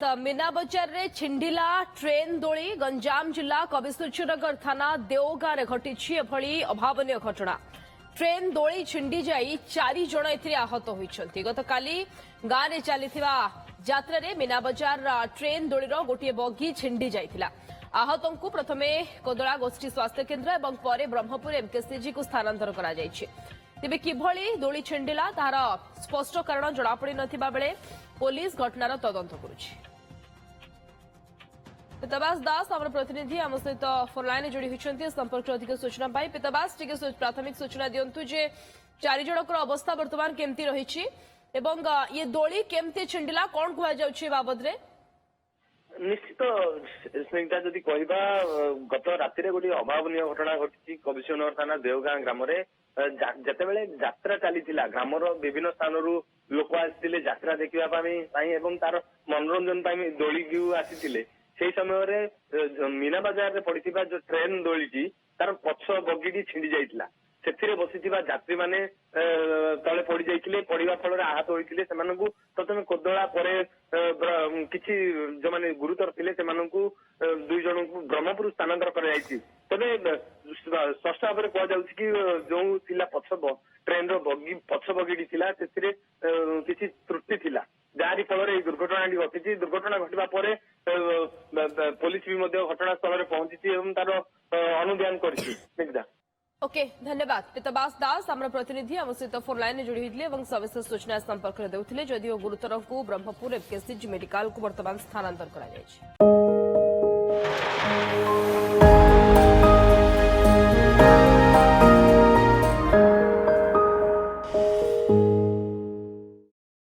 मीना बजार रे छिंडिला ट्रेन दोली गंजाम जिला कबिसूरनगर थाना देवगाँ घटी एभली अभावन घटना। ट्रेन दोली छिंडी जाई 4 जण एथिरे आहत होइछन्ति। गतकाली गाँ में चली यात्रा रे मीना बजार ट्रेन दोलीर गोटे बगी छिंडी जाइथिला। आहतों को प्रथमे कोदला गोष्ठी स्वास्थ्य केन्द्र एवं परे ब्रह्मपुर एमकेसीजी को स्थानांतर करा जायछि। तेबे किभली दोली छिंडिला तार स्पष्ट कारण जଣାपड़ी नथिबा बेले पुलिस घटनार तदंत करुछि। पिताबास दास आम प्रतिनिधि आम सहित फोन लाइन जोड़ी होती संपर्क अधिक सूचना पाई। पिताबास टी प्राथमिक सूचना दिंतु जे 4 जनकर अवस्था वर्तमान केमती रही ये दोली केमती छिंडिला कौन कहुई बाबद रे निश्चित स्निग्धा जदि कहवा गत राति गोटे अभावन घटना घटी कबिसूरनगर थाना देवगाँ ग्राम जितेबाला यात्रा चली ग्रामर विभिन्न स्थान लोक आसी यात्रा देखा तार मनोरंजन दोली आसी से समय मीना बजार पड़ी जो ट्रेन दोली तार पछ बगी छिंडी जाइला से बसी यात्री मैंने तले पड़ जाते पड़ा फल आहत होते प्रथम कोदला किसी जो मैंने गुरुतर थे 2 जन को ब्रह्मपुर स्थानांतर कर तेरे स्पष्ट भाव में कहु कि जो पछ ट्रेन बगी पछ बगी किसी त्रुटि थिला जारी फल दुर्घटना घटी। दुर्घटना घटवा पर पुलिस भी घटनास्थल में पहुंची तार अनुध्यान कर। ओके धन्यवाद। पिताबास दास आम प्रतिनिधि आम सहित फोन लाइन जोड़ी होते सविशेष सूचना संपर्क में देते जदिव गुरुतर को ब्रह्मपुर एमकेसीजी मेडिकल को बर्तमान स्थानांतर कर।